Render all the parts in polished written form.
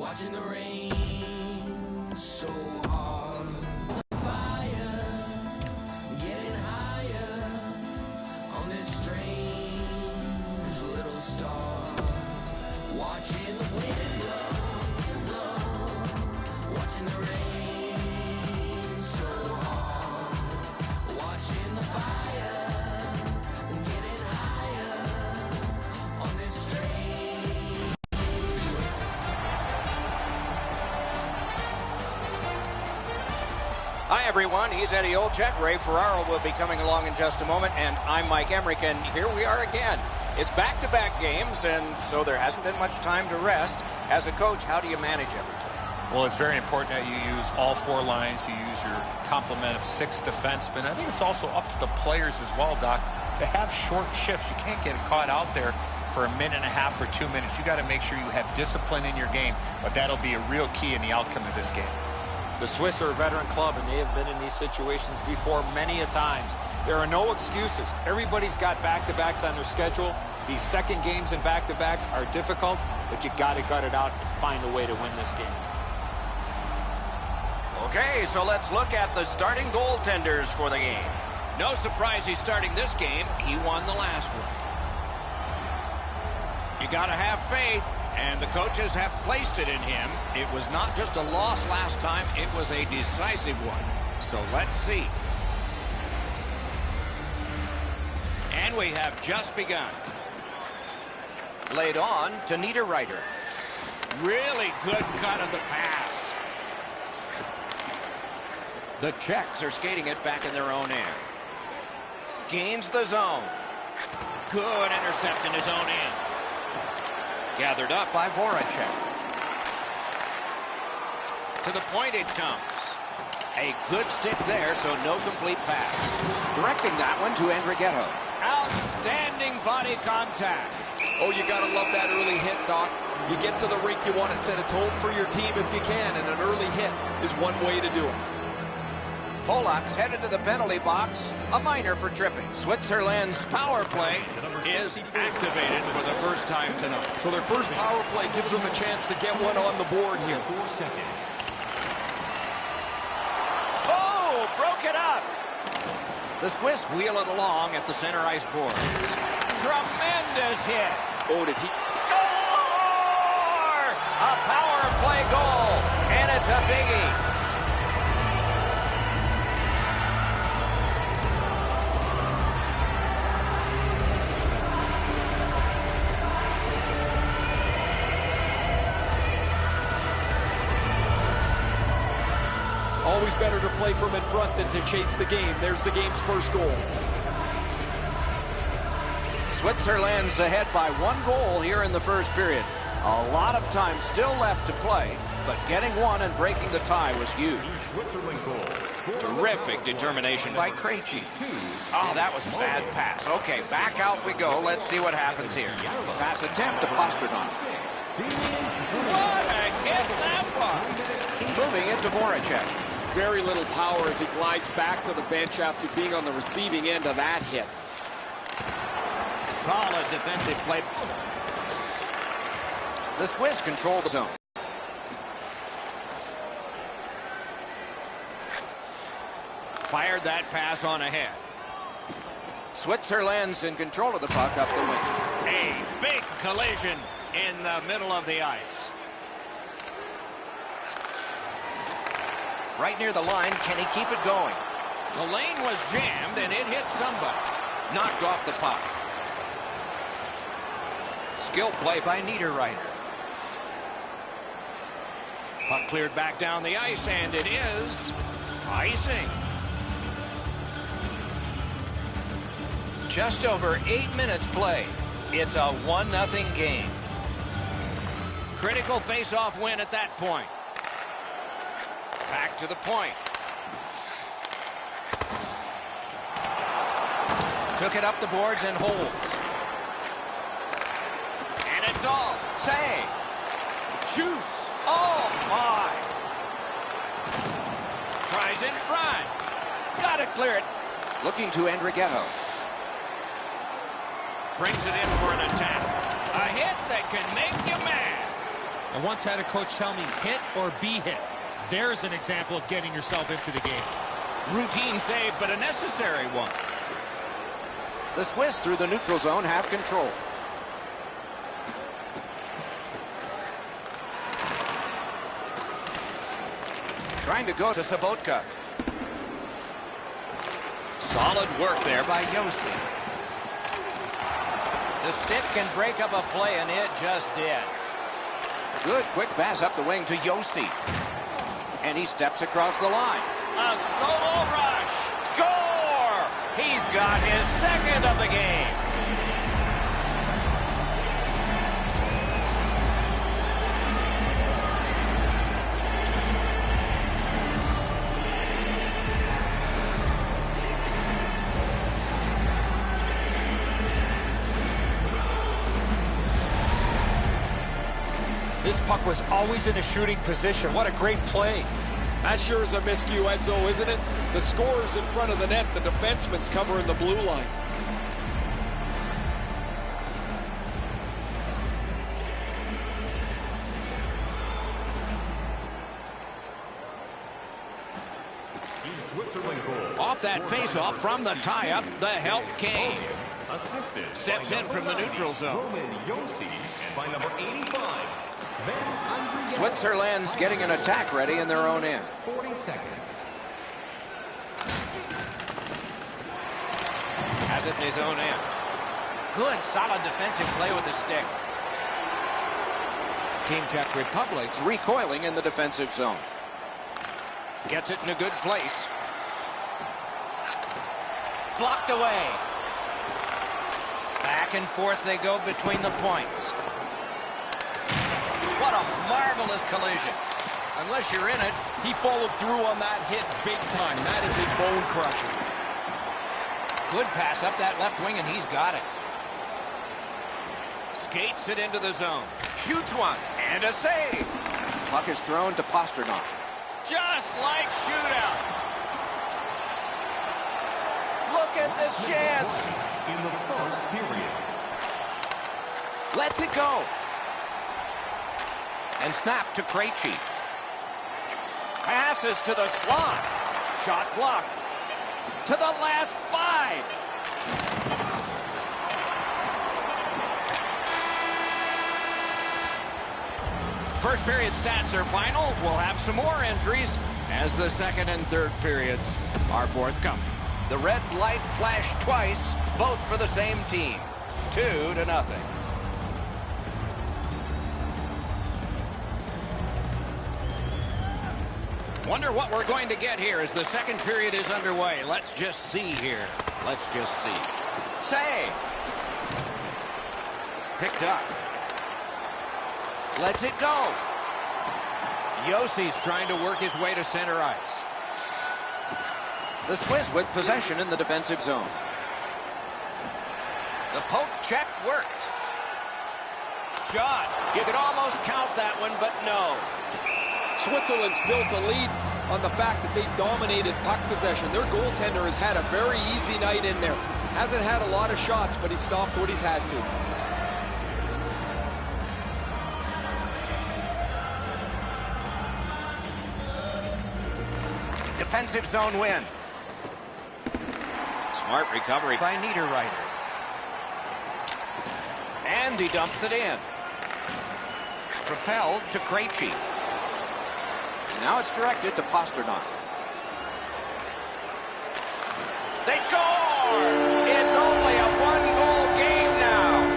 Watching the rain so hard. Fire getting higher on this strange little star. Watching the wind blow, watching the rain so hard. Watching the fire getting higher on this strange. Hi, everyone. He's Eddie Olczyk. Ray Ferraro will be coming along in just a moment, and I'm Mike Emmerich, and here we are again. It's back-to-back games, and so there hasn't been much time to rest. As a coach, how do you manage everything? Well, it's very important that you use all four lines. You use your complement of 6 defensemen. I think it's also up to the players as well, Doc, to have short shifts. You can't get caught out there for a minute and a half or 2 minutes. You got to make sure you have discipline in your game, but that'll be a real key in the outcome of this game. The Swiss are a veteran club, and they have been in these situations before many a times. There are no excuses. Everybody's got back-to-backs on their schedule. These second games and back-to-backs are difficult, but you got to gut it out and find a way to win this game. Okay, so let's look at the starting goaltenders for the game. No surprise he's starting this game. He won the last one. You got to have faith, and the coaches have placed it in him. It was not just a loss last time, it was a decisive one. So let's see. And we have just begun. Laid on to Niederreiter. Really good cut of the pass. The Czechs are skating it back in their own end. Gains the zone. Good intercept in his own end. Gathered up by Voracek. To the point it comes. A good stick there, so no complete pass. Directing that one to Andrighetto. Outstanding body contact. Oh, you got to love that early hit, Doc. You get to the rink, you want to set a tone for your team if you can, and an early hit is one way to do it. Polak's headed to the penalty box. A minor for tripping. Switzerland's power play is activated for the first time tonight. So their first power play gives them a chance to get one on the board here. Oh, broke it up. The Swiss wheel it along at the center ice board. Tremendous hit. Oh, did he? Score! A power play goal, and it's a biggie. Always better to play from in front than to chase the game. There's the game's first goal. Switzerland's ahead by 1 goal here in the first period. A lot of time still left to play, but getting one and breaking the tie was huge. Terrific determination by Krejci. Oh, that was a bad pass. Okay, back out we go. Let's see what happens here. Pass attempt to Pastrnak. What a hit that was! Moving it to Voracek. Very little power as he glides back to the bench after being on the receiving end of that hit. Solid defensive play. The Swiss control the zone. Fired that pass on ahead. Switzerland's in control of the puck up the wing. A big collision in the middle of the ice. Right near the line, can he keep it going? The lane was jammed and it hit somebody. Knocked off the puck. Skill play by Niederreiter. Puck cleared back down the ice, and it is icing. Just over 8 minutes played. It's a 1-0 game. Critical face-off win at that point. Back to the point. Took it up the boards and holds. And it's all. Save. Shoots. Oh, my. Tries in front. Got to clear it. Looking to Andrighetto. Brings it in for an attack. A hit that can make you mad. I once had a coach tell me, hit or be hit. There's an example of getting yourself into the game. Routine save, but a necessary one. The Swiss through the neutral zone have control. Trying to go to Sobotka. Solid work there by Josi. The stick can break up a play, and it just did. Good quick pass up the wing to Josi. And he steps across the line. A solo rush. Score! He's got his second of the game. This puck was always in a shooting position. What a great play. That sure is a miscue, Edzo, isn't it? The scorer's in front of the net. The defenseman's covering the blue line. Off that face-off from the tie-up, the help came. Steps in from the neutral zone. By number 85. Switzerland's getting an attack ready in their own end. 40 seconds. Has it in his own end. Good, solid defensive play with the stick. Team Czech Republic's recoiling in the defensive zone. Gets it in a good place. Blocked away. Back and forth they go between the points. What a marvelous collision. Unless you're in it. He followed through on that hit big time. That is a bone crusher. Good pass up that left wing, and he's got it. Skates it into the zone. Shoots one, and a save. Puck is thrown to Pasternak. Just like shootout. Look at this chance. In the first period. Lets it go. And snap to Krejci. Passes to the slot. Shot blocked. To the last 5. First period stats are final. We'll have some more entries as the second and third periods are forthcoming. The red light flashed twice, both for the same team. 2-0. Wonder what we're going to get here as the second period is underway. Let's just see here. Let's just see. Save. Picked up. Lets it go. Josi's trying to work his way to center ice. The Swiss with possession in the defensive zone. The poke check worked. Shot. You could almost count that one, but no. Switzerland's built a lead on the fact that they've dominated puck possession. Their goaltender has had a very easy night in there. Hasn't had a lot of shots, but he's stopped what he's had to. Defensive zone win. Smart recovery by Niederreiter. And he dumps it in. Propelled to Krejci. Now it's directed to Pasternak. They score! It's only a one-goal game now.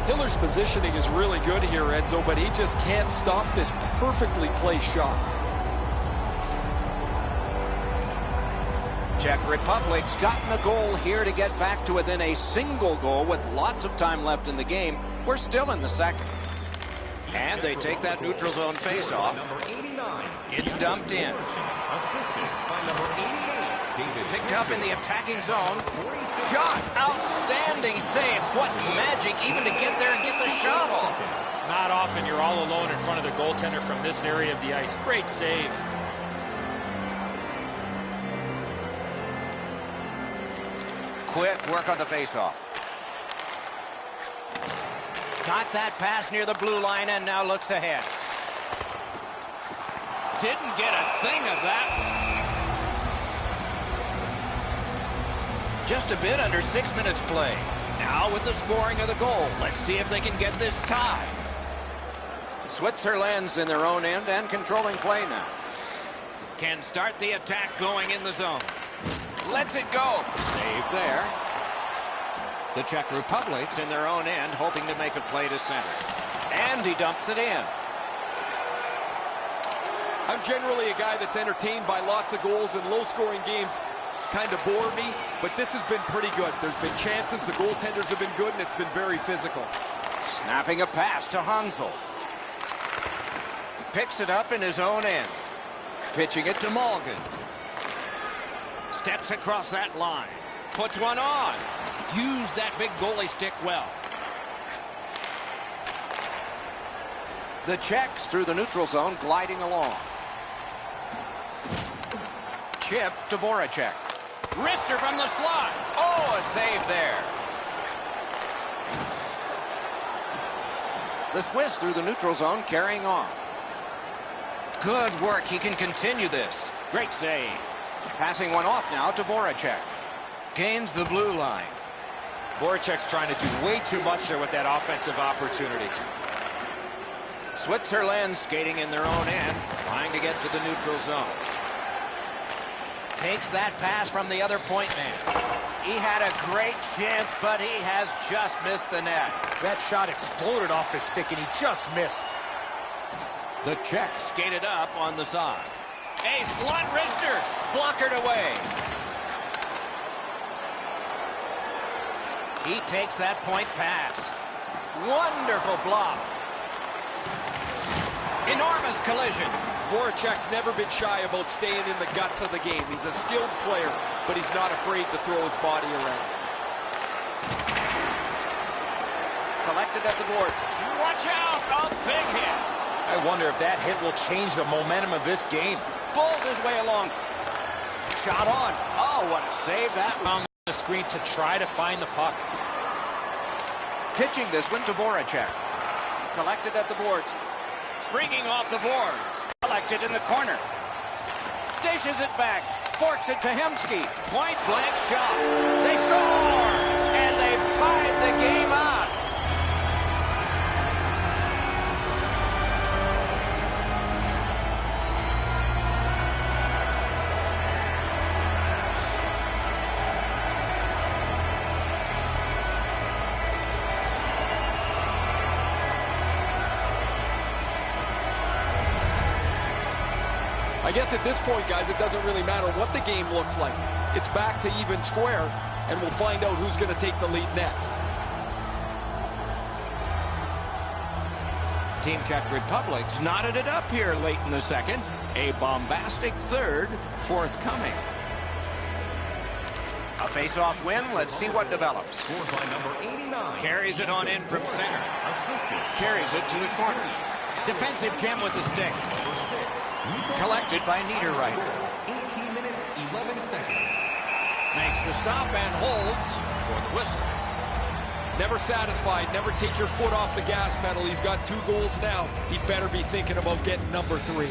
Hiller's positioning is really good here, Edzo, but he just can't stop this perfectly placed shot. Czech Republic's gotten a goal here to get back to within a single goal with lots of time left in the game. We're still in the second. And they take that neutral zone face-off. It's dumped in. Picked up in the attacking zone. Shot. Outstanding save. What magic even to get there and get the shot off. Not often you're all alone in front of the goaltender from this area of the ice. Great save. Quick work on the faceoff. Got that pass near the blue line and now looks ahead. Didn't get a thing of that. Just a bit under 6 minutes play. Now with the scoring of the goal, let's see if they can get this tie. Switzerland's in their own end and controlling play now. Can start the attack going in the zone. Lets it go. Save there. The Czech Republic's in their own end, hoping to make a play to center. And he dumps it in. I'm generally a guy that's entertained by lots of goals, and low-scoring games kind of bore me, but this has been pretty good. There's been chances, the goaltenders have been good, and it's been very physical. Snapping a pass to Hansel. Picks it up in his own end. Pitching it to Malgin. Steps across that line. Puts one on. Use that big goalie stick well. The Czechs through the neutral zone, gliding along. Chip to Voracek. Wrister from the slot. Oh, a save there. The Swiss through the neutral zone, carrying on. Good work. He can continue this. Great save. Passing one off now to Voracek. Gains the blue line. Voracek's trying to do way too much there with that offensive opportunity. Switzerland skating in their own end, trying to get to the neutral zone. Takes that pass from the other point man. He had a great chance, but he has just missed the net. That shot exploded off his stick, and he just missed. The Czechs skated up on the side. A slot wrister, blockered away. He takes that point pass. Wonderful block. Enormous collision. Voracek's never been shy about staying in the guts of the game. He's a skilled player, but he's not afraid to throw his body around. Collected at the boards. Watch out! A big hit. I wonder if that hit will change the momentum of this game. Pulls his way along. Shot on. Oh, what a save that was. On the screen to try to find the puck. Pitching this one to Voracek. Collected at the boards. Springing off the boards. Collected in the corner. Dishes it back. Forks it to Hemsky. Point blank shot. They score! And they've tied the game up. I guess at this point, guys, it doesn't really matter what the game looks like. It's back to even square, and we'll find out who's going to take the lead next. Team Czech Republic's knotted it up here late in the second. A bombastic third forthcoming. A face-off win. Let's see what develops. Scored by number 89. Carries it on in from center. Carries it to the corner. Defensive gem with the stick. Collected by Niederreiter. 18 minutes, 11 seconds. Makes the stop and holds for the whistle. Never satisfied. Never take your foot off the gas pedal. He's got 2 goals now. He better be thinking about getting number 3.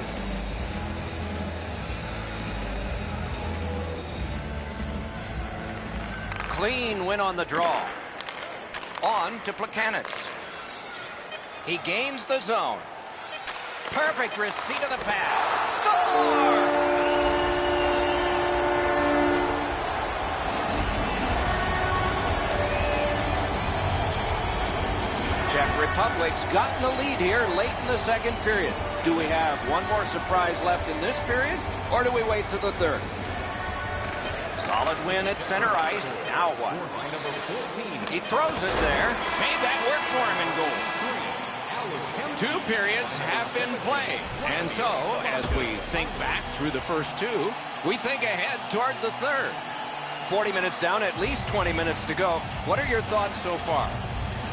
Clean win on the draw. On to Plekanec. He gains the zone. Perfect receipt of the pass. Score! Czech Republic's gotten the lead here late in the second period. Do we have one more surprise left in this period, or do we wait to the third? Solid win at center ice. Now what? He throws it there. Made that work for him in goal. 2 periods have been played. And so, as we think back through the first 2, we think ahead toward the third. 40 minutes down, at least 20 minutes to go. What are your thoughts so far?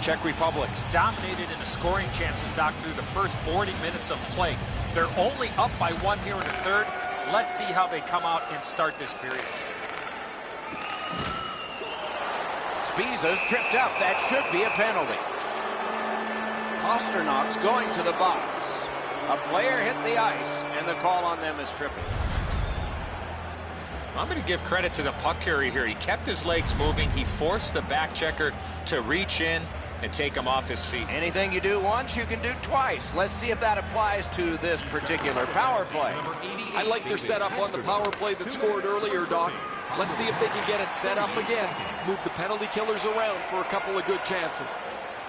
Czech Republic's dominated in the scoring chances, Doc, through the first 40 minutes of play. They're only up by 1 here in the third. Let's see how they come out and start this period. Spiza's tripped up. That should be a penalty. Pasternak's going to the box. A player hit the ice, and the call on them is tripping. I'm going to give credit to the puck carrier here. He kept his legs moving. He forced the back checker to reach in and take him off his feet. Anything you do once, you can do twice. Let's see if that applies to this particular power play. I like their setup on the power play that scored earlier, Doc. Let's see if they can get it set up again. Move the penalty killers around for a couple of good chances.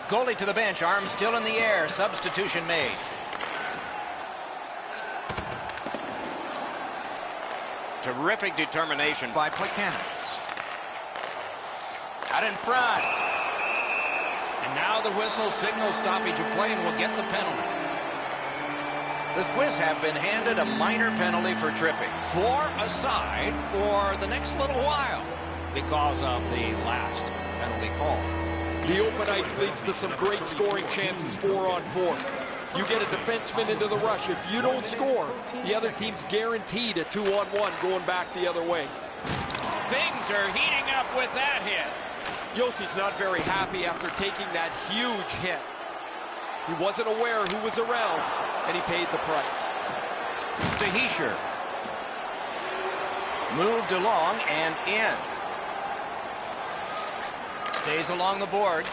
Goalie to the bench, arms still in the air. Substitution made. Terrific determination by Plekanec. Out in front. And now the whistle signals stoppage of play and will get the penalty. The Swiss have been handed a minor penalty for tripping. 4 aside for the next little while because of the last penalty call. The open ice leads to some great scoring chances 4-on-4. You get a defenseman into the rush. If you don't score, the other team's guaranteed a 2-on-1 going back the other way. Things are heating up with that hit. Yossi's not very happy after taking that huge hit. He wasn't aware who was around, and he paid the price. To Hischier. Moved along and in. Stays along the boards.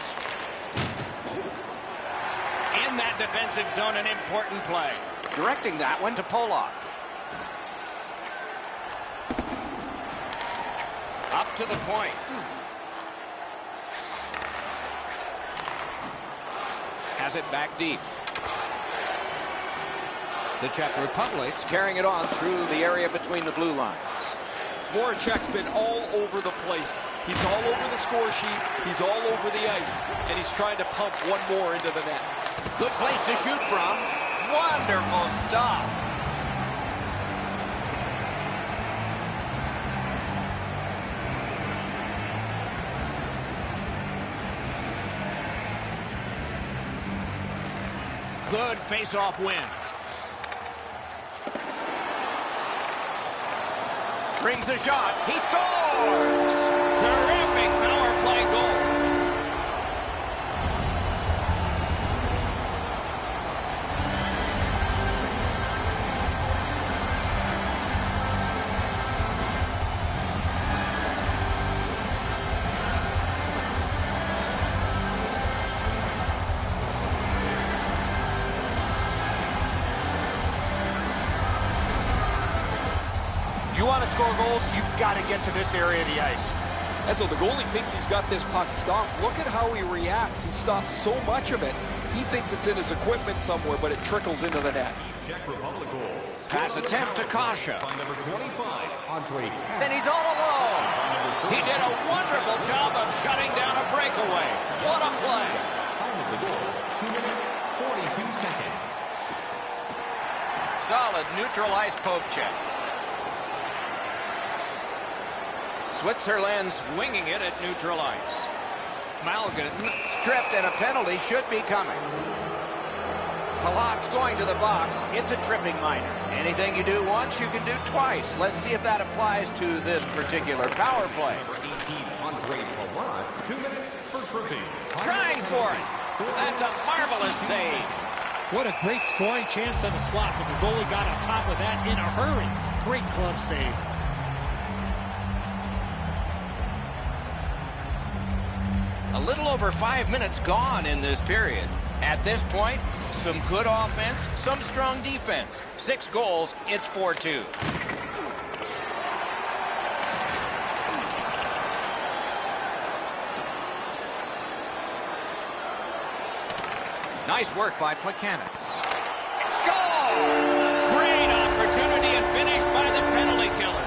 In that defensive zone, an important play. Directing that one to Polak. Up to the point. Has it back deep. The Czech Republic's carrying it on through the area between the blue lines. Voracek's been all over the place. He's all over the score sheet. He's all over the ice. And he's trying to pump one more into the net. Good place to shoot from. Wonderful stop. Good face-off win. Brings a shot. He scores! Terrific power play goal. You want to score goals, you've got to get to this area of the ice. And so the goalie thinks he's got this puck stopped. Look at how he reacts. He stops so much of it. He thinks it's in his equipment somewhere, but it trickles into the net. Czech Republic goal. Pass attempt to Kasha. By number 25, Andre. And he's all alone. He did a wonderful job of shutting down a breakaway. What a play. Time of the goal, 2 minutes, 42 seconds. Solid neutral ice poke check. Switzerland's winging it at neutral ice. Malgin tripped and a penalty should be coming. Palat's going to the box. It's a tripping minor. Anything you do once, you can do twice. Let's see if that applies to this particular power play. Number 18, Andre Palat. 2 minutes for tripping. Trying for it. That's a marvelous save. What a great scoring chance on the slot, but the goalie got on top of that in a hurry. Great glove save. A little over 5 minutes gone in this period. At this point, some good offense, some strong defense. 6 goals, it's 4-2. Nice work by Plekanec. Score! Great opportunity and finish by the penalty killers.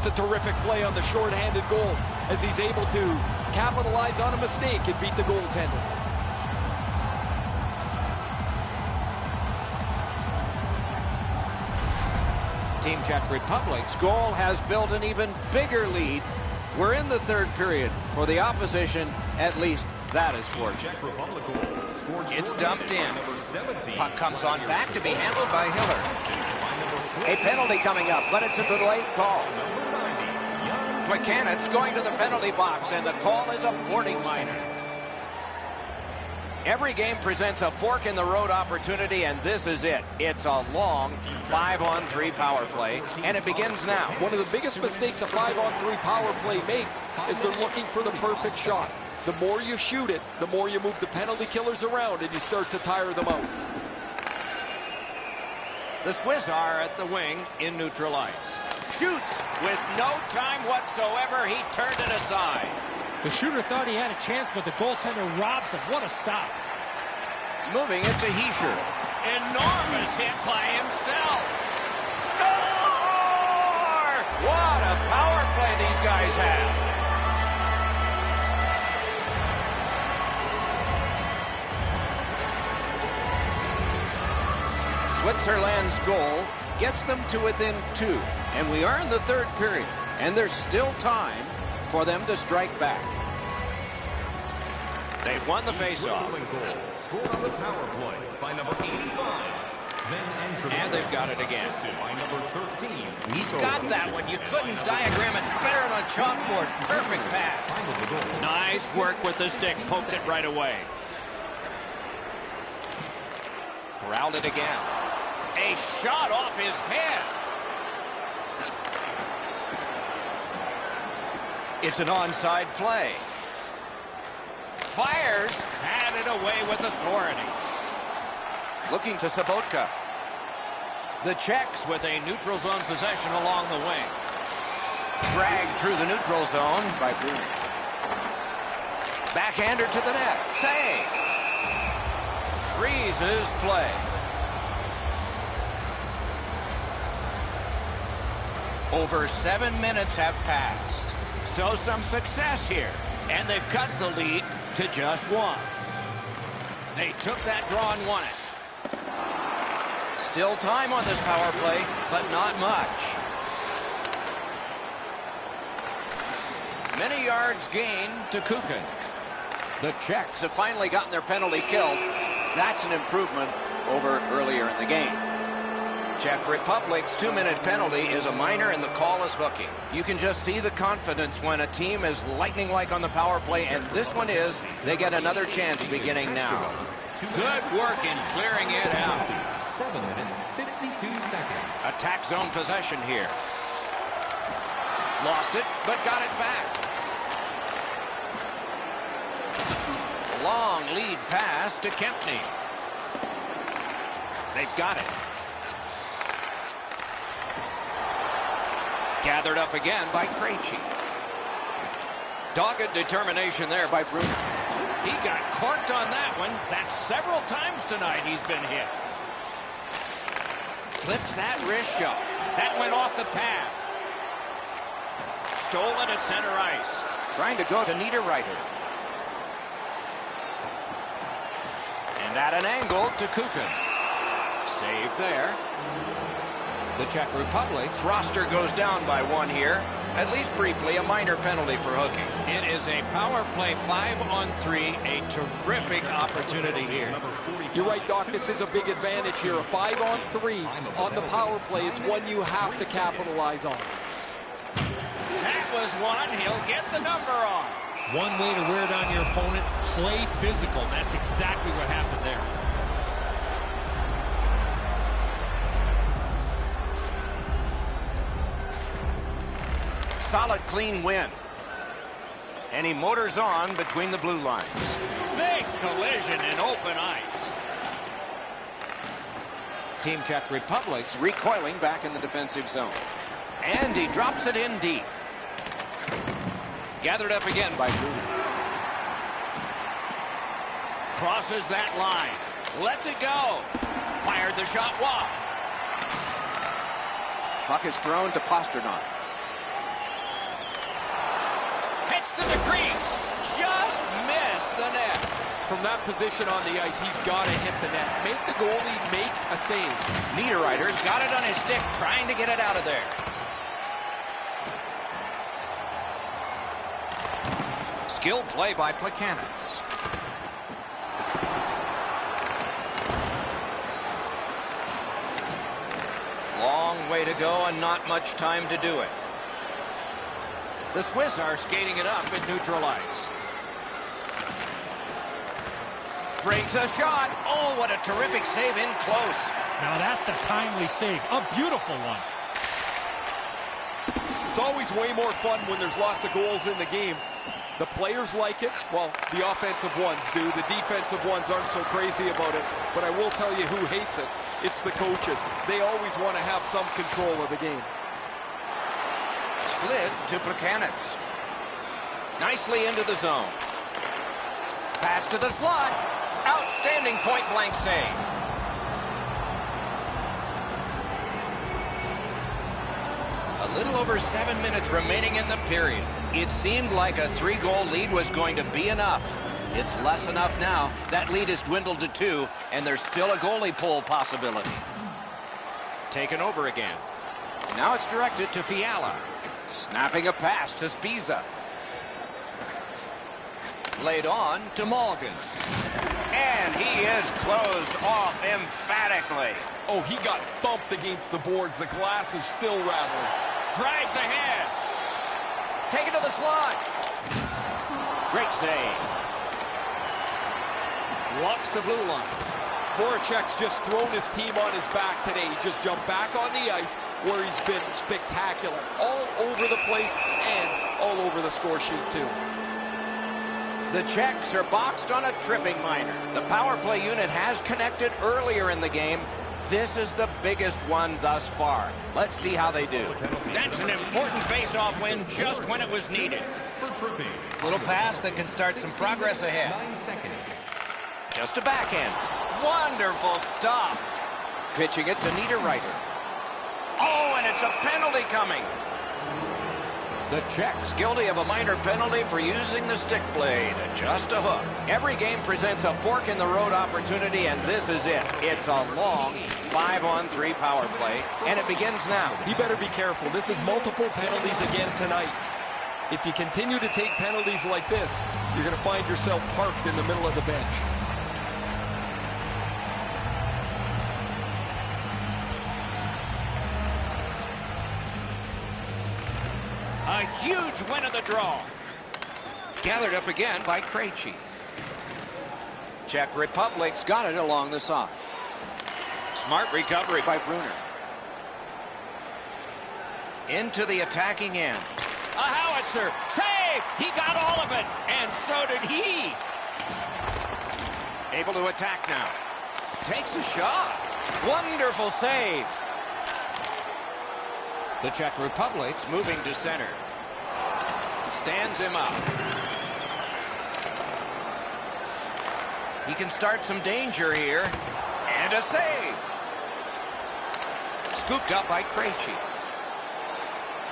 That's a terrific play on the short-handed goal as he's able to capitalize on a mistake and beat the goaltender. Team Czech Republic's goal has built an even bigger lead. We're in the third period. For the opposition, at least that is fortunate. It's dumped in. Puck comes on back to be handled by Hiller. A penalty coming up, but it's a delayed call. Plekanec going to the penalty box, and the call is a boarding liner. Every game presents a fork-in-the-road opportunity, and this is it. It's a long 5-on-3 power play, and it begins now. One of the biggest mistakes a 5-on-3 power play makes is they're looking for the perfect shot. The more you shoot it, the more you move the penalty killers around, and you start to tire them out. The Swiss are at the wing in neutral ice. Shoots with no time whatsoever. He turned it aside. The shooter thought he had a chance, but the goaltender robs him. What a stop. Moving it to Hischier. Enormous hit by himself. Score! What a power play these guys have. Switzerland's goal gets them to within 2. And we are in the third period. And there's still time for them to strike back. They've won the faceoff. Scored on the power play by number 85. And they've got it again. By number 13. He's got that one. You couldn't diagram it better on chalkboard. Perfect pass. Nice work with the stick. Poked it right away. Corralled it again. A shot off his head. It's an onside play. Fires, had it away with authority. Looking to Sobotka. The Czechs with a neutral zone possession along the wing. Dragged through the neutral zone by Bruno. Backhander to the net. Save. Freezes play. Over 7 minutes have passed. So some success here, and they've cut the lead to just 1. They took that draw and won it. Still time on this power play, but not much. Many yards gained to Kukin. The Czechs have finally gotten their penalty killed. That's an improvement over earlier in the game. Czech Republic's 2-minute penalty is a minor, and the call is hooking. You can just see the confidence when a team is lightning-like on the power play, and this one is. They get another chance beginning now. Good work in clearing it out. 7 minutes, 52 seconds. Attack zone possession here. Lost it, but got it back. Long lead pass to Kempny. They've got it. Gathered up again by Krejci. Dogged determination there by Bruno. He got corked on that one. That's several times tonight he's been hit. Clips that wrist shot. That went off the pad. Stolen at center ice. Trying to go to Niederreiter. And at an angle to Kukin. Save there. The Czech Republic's roster goes down by 1 here. At least briefly, a minor penalty for hooking. It is a power play 5-on-3, a terrific opportunity here. You're right, Doc. This is a big advantage here. A 5-on-3 on the power play. It's one you have to capitalize on. That was one. He'll get the number on. One way to wear down your opponent, play physical. That's exactly what happened there. Solid, clean win. And he motors on between the blue lines. Big collision in open ice. Team Czech Republic's recoiling back in the defensive zone. And he drops it in deep. Gathered up again by Bruno. Crosses that line. Lets it go. Fired the shot wide. Puck is thrown to Pastrnak. Pass to the crease. Just missed the net. From that position on the ice, he's got to hit the net. Make the goalie make a save. Niederreiter's got it on his stick, trying to get it out of there. Skilled play by Plekanec. Long way to go and not much time to do it. The Swiss are skating it up at neutral ice. Breaks a shot. Oh, what a terrific save in close. Now that's a timely save. A beautiful one. It's always way more fun when there's lots of goals in the game. The players like it. Well, the offensive ones do. The defensive ones aren't so crazy about it. But I will tell you who hates it. It's the coaches. They always want to have some control of the game. Slid to Plekanec. Nicely into the zone. Pass to the slot. Outstanding point-blank save. A little over 7 minutes remaining in the period. It seemed like a 3-goal lead was going to be enough. It's less enough now. That lead has dwindled to 2, and there's still a goalie pull possibility. Taken over again. And now it's directed to Fiala. Snapping a pass to Spiza. Laid on to Malgin. And he is closed off emphatically. Oh, he got thumped against the boards. The glass is still rattling. Drives ahead. Taken to the slot. Great save. Walks the blue line. Voracek's just thrown his team on his back today. He just jumped back on the ice where he's been spectacular. All over the place and all over the score sheet, too. The Czechs are boxed on a tripping minor. The power play unit has connected earlier in the game. This is the biggest one thus far. Let's see how they do. That's an important face-off win just when it was needed. Little pass that can start some progress ahead. Just a backhand. Wonderful stop. Pitching it to Niederreiter. Oh, and it's a penalty coming. The Czechs guilty of a minor penalty for using the stick blade. Just a hook. Every game presents a fork-in-the-road opportunity, and this is it. It's a long 5-on-3 power play, and it begins now. He better be careful. This is multiple penalties again tonight. If you continue to take penalties like this, you're going to find yourself parked in the middle of the bench. A huge win of the draw. Gathered up again by Krejci. Czech Republic's got it along the side. Smart recovery by Brunner. Into the attacking end. A howitzer. Save! He got all of it. And so did he. Able to attack now. Takes a shot. Wonderful save. The Czech Republic's moving to center. Stands him up. He can start some danger here. And a save. Scooped up by Krejci.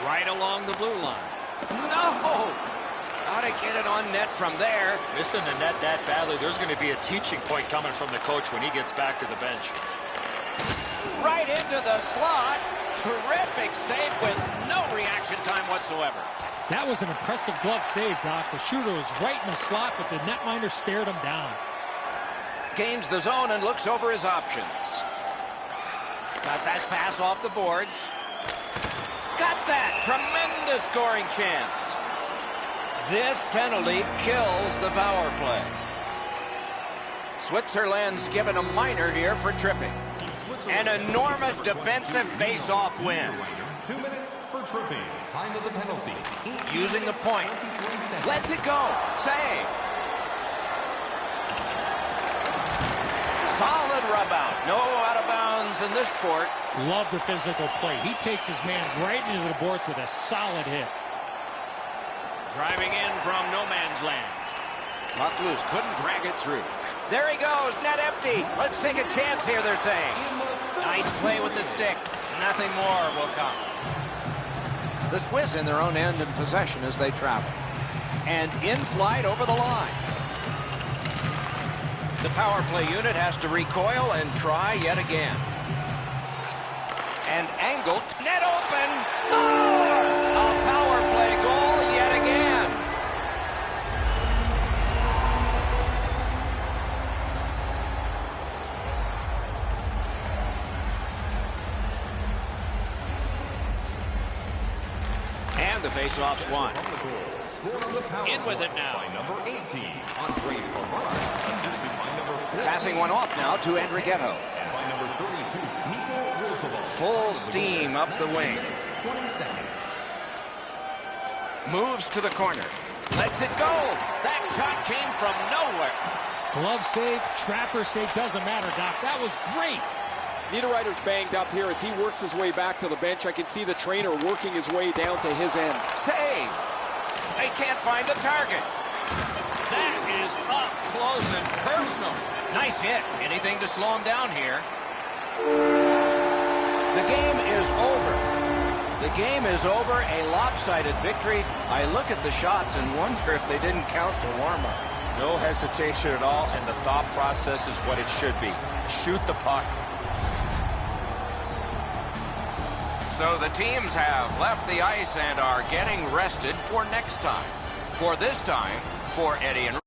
Right along the blue line. No! Gotta get it on net from there. Missing the net that badly, there's going to be a teaching point coming from the coach when he gets back to the bench. Right into the slot. Terrific save with no reaction time whatsoever. That was an impressive glove save, Doc. The shooter was right in the slot, but the netminder stared him down. Gains the zone and looks over his options. Got that pass off the boards. Got that. Tremendous scoring chance. This penalty kills the power play. Switzerland's given a minor here for tripping. An enormous defensive face-off win. 2 minutes for tripping. Time of the penalty. Using the point. Lets it go. Save. Solid rub out. No out of bounds in this sport. Love the physical play. He takes his man right into the boards with a solid hit. Driving in from no man's land. Puck loose. Couldn't drag it through. There he goes. Net empty. Let's take a chance here, they're saying. Nice play with the stick. Nothing more will come. The Swiss in their own end in possession as they travel. And in flight over the line. The power play unit has to recoil and try yet again. And angled, net open, score! A power play goal yet again. And the face-off's won. In with it now. Passing one off now to Enriqueto. Full steam up the wing. Moves to the corner. Lets it go. That shot came from nowhere. Glove save, trapper save, doesn't matter, Doc. That was great. Niederreiter's banged up here as he works his way back to the bench. I can see the trainer working his way down to his end. Save. They can't find the target. That is up close and personal. Nice hit. Anything to slow him down here. The game is over. The game is over. A lopsided victory. I look at the shots and wonder if they didn't count the warm-up. No hesitation at all, and the thought process is what it should be. Shoot the puck. So the teams have left the ice and are getting rested for next time. For this time, for Eddie and